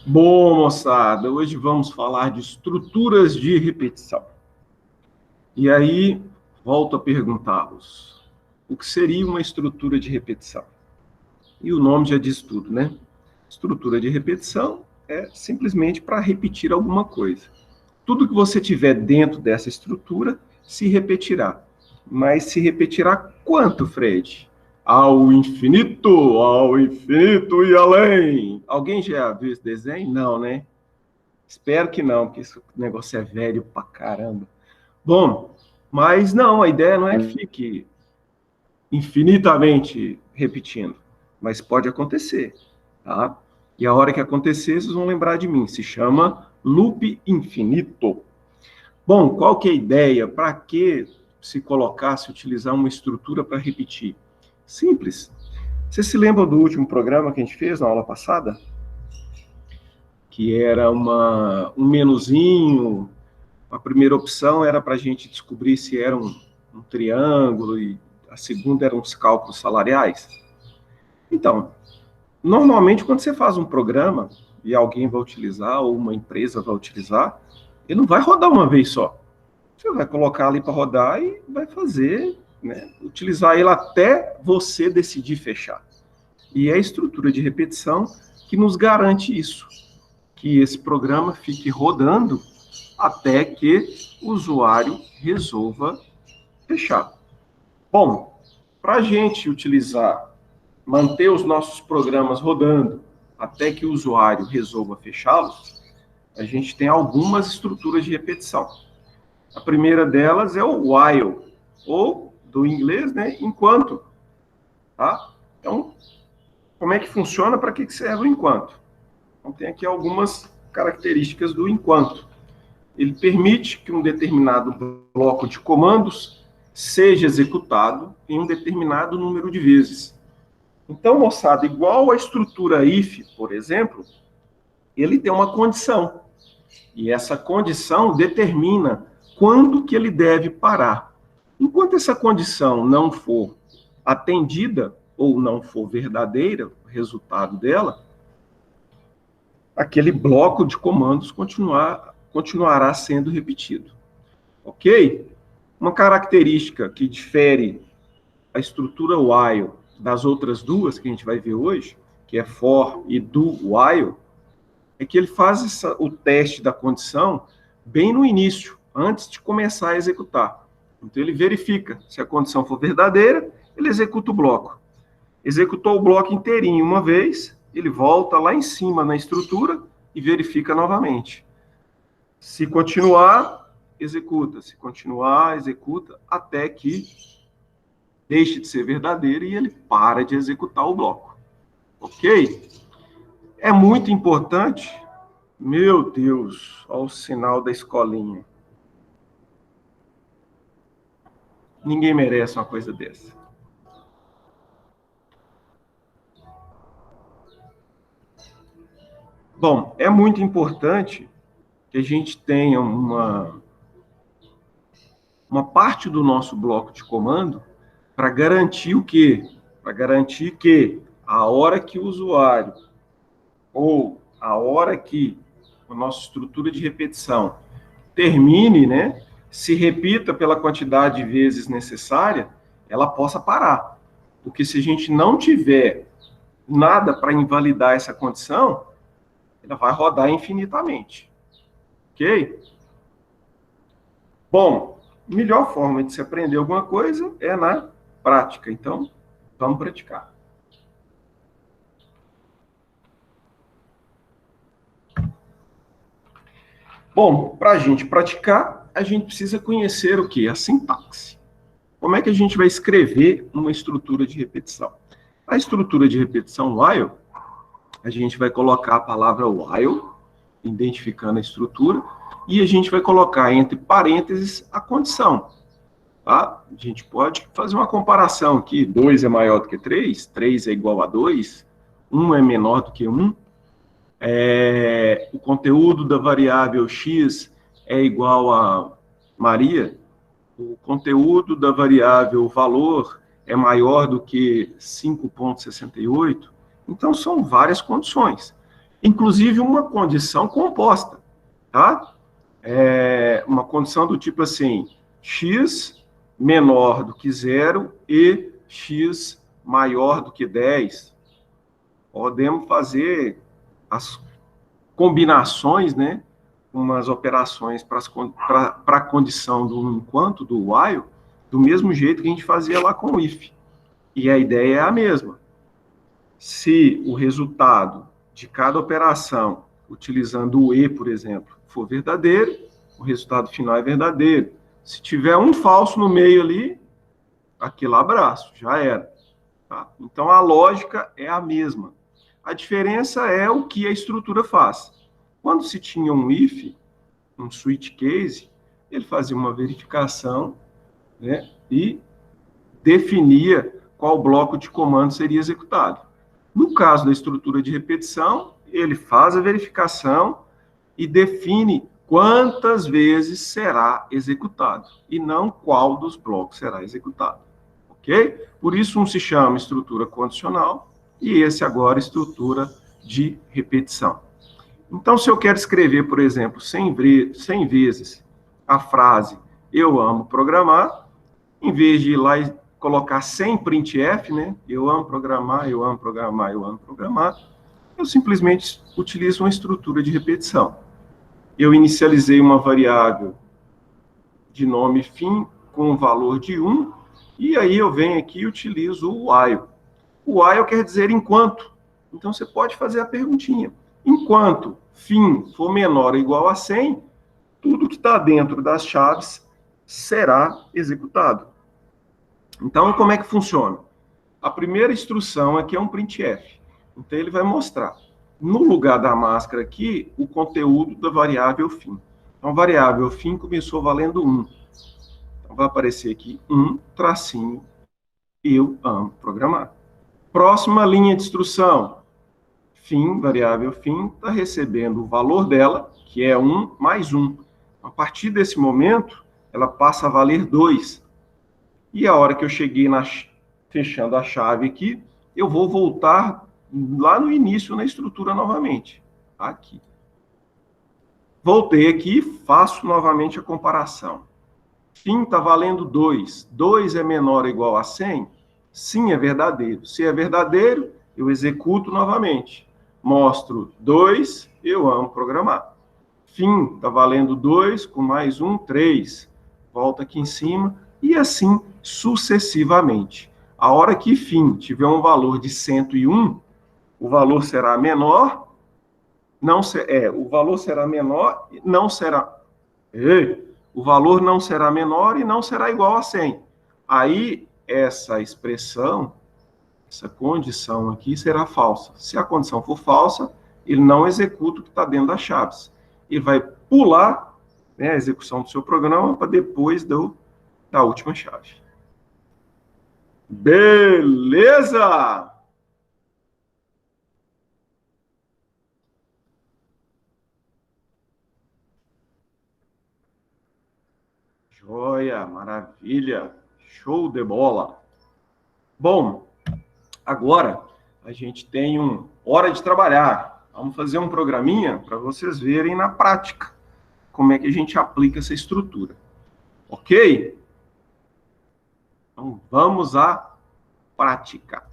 Bom, moçada, hoje vamos falar de estruturas de repetição. E aí, volto a perguntá-los, o que seria uma estrutura de repetição? E o nome já diz tudo, né? Estrutura de repetição é simplesmente para repetir alguma coisa. Tudo que você tiver dentro dessa estrutura se repetirá. Mas se repetirá quanto, Fred? Ao infinito e além. Alguém já viu esse desenho? Não, né? Espero que não, porque esse negócio é velho pra caramba. Bom, mas não, a ideia não é que fique infinitamente repetindo, mas pode acontecer, tá? E a hora que acontecer, vocês vão lembrar de mim, se chama loop infinito. Bom, qual que é a ideia? Para que se colocar, se utilizar uma estrutura para repetir? Simples. Vocês se lembram do último programa que a gente fez na aula passada? Que era um menuzinho. A primeira opção era para a gente descobrir se era um triângulo e a segunda eram os cálculos salariais. Então, normalmente quando você faz um programa e alguém vai utilizar ou uma empresa vai utilizar, ele não vai rodar uma vez só. Você vai colocar ali para rodar e vai fazer, né, utilizar ele até você decidir fechar. E é a estrutura de repetição que nos garante isso, que esse programa fique rodando até que o usuário resolva fechar. Bom, para a gente utilizar, manter os nossos programas rodando até que o usuário resolva fechá-los, a gente tem algumas estruturas de repetição. A primeira delas é o while, ou do inglês, né, enquanto. Tá? Então, como é que funciona, para que serve o enquanto? Então, tem aqui algumas características do enquanto. Ele permite que um determinado bloco de comandos seja executado em um determinado número de vezes. Então, moçada, igual a estrutura if, por exemplo, ele tem uma condição. E essa condição determina quando que ele deve parar. Enquanto essa condição não for atendida ou não for verdadeira, o resultado dela, aquele bloco de comandos continuará sendo repetido. Ok? Uma característica que difere a estrutura while das outras duas que a gente vai ver hoje, que é for e do while, é que ele faz o teste da condição bem no início, antes de começar a executar. Então ele verifica se a condição for verdadeira, ele executa o bloco. Executou o bloco inteirinho uma vez, ele volta lá em cima na estrutura e verifica novamente. Se continuar, executa. Se continuar, executa, até que deixe de ser verdadeiro e ele para de executar o bloco. Ok? É muito importante. Meu Deus, olha o sinal da escolinha. Ninguém merece uma coisa dessa. Bom, é muito importante que a gente tenha uma parte do nosso bloco de comando para garantir o quê? Para garantir que a hora que o usuário ou a hora que a nossa estrutura de repetição termine, né, se repita pela quantidade de vezes necessária, ela possa parar. Porque se a gente não tiver nada para invalidar essa condição, ela vai rodar infinitamente. Ok? Bom, a melhor forma de se aprender alguma coisa é na prática. Então, vamos praticar. Bom, para a gente praticar, a gente precisa conhecer o quê? A sintaxe. Como é que a gente vai escrever uma estrutura de repetição? A estrutura de repetição while, a gente vai colocar a palavra while, identificando a estrutura, e a gente vai colocar entre parênteses a condição. Tá? A gente pode fazer uma comparação aqui, 2 é maior do que 3, 3 é igual a 2, 1 é menor do que 1, o conteúdo da variável x é igual a Maria, o conteúdo da variável valor é maior do que 5,68, então são várias condições. inclusive uma condição composta, tá? Uma condição do tipo assim, x menor do que 0 e x maior do que 10. Podemos fazer as combinações, né? Umas operações para a condição do enquanto, do while, do mesmo jeito que a gente fazia lá com o if. E a ideia é a mesma. Se o resultado de cada operação, utilizando o e, por exemplo, for verdadeiro, o resultado final é verdadeiro. Se tiver um falso no meio ali, aquele abraço, já era. Tá? Então, a lógica é a mesma. A diferença é o que a estrutura faz. Quando se tinha um if, um switch case, ele fazia uma verificação, né, e definia qual bloco de comando seria executado. No caso da estrutura de repetição, ele faz a verificação e define quantas vezes será executado, e não qual dos blocos será executado. Ok? Por isso, um se chama estrutura condicional, e esse agora estrutura de repetição. Então, se eu quero escrever, por exemplo, 100 vezes a frase eu amo programar, em vez de ir lá e colocar 100 printf, né? Eu amo programar, eu amo programar, eu amo programar, eu simplesmente utilizo uma estrutura de repetição. Eu inicializei uma variável de nome fim com um valor de 1, e aí eu venho aqui e utilizo o while. O while quer dizer enquanto. Então, você pode fazer a perguntinha. Enquanto fim for menor ou igual a 100, tudo que está dentro das chaves será executado. Então, como é que funciona? A primeira instrução aqui é um printf. Então, ele vai mostrar, no lugar da máscara aqui, o conteúdo da variável fim. Então, a variável fim começou valendo 1. Então, vai aparecer aqui 1, tracinho, eu amo programar. Próxima linha de instrução. Fim, variável fim, está recebendo o valor dela, que é 1 mais 1. A partir desse momento, ela passa a valer 2. E a hora que eu cheguei fechando a chave aqui, eu vou voltar lá no início na estrutura novamente. Aqui. Voltei aqui, faço novamente a comparação. Fim está valendo 2. 2 é menor ou igual a 100? Sim, é verdadeiro. Se é verdadeiro, eu executo novamente. Mostro 2, eu amo programar. Fim está valendo 2, com mais 1, 3. Volta aqui em cima, e assim sucessivamente. A hora que fim tiver um valor de 101, o valor será menor, o valor será menor, não será... o valor não será menor e não será igual a 100. Aí, essa expressão, essa condição aqui será falsa. Se a condição for falsa, ele não executa o que está dentro das chaves. Ele vai pular, né, a execução do seu programa para depois da última chave. Beleza! Joia, maravilha, show de bola. Bom, agora a gente tem hora de trabalhar. Vamos fazer um programinha para vocês verem na prática como é que a gente aplica essa estrutura. Ok? Então, vamos à prática.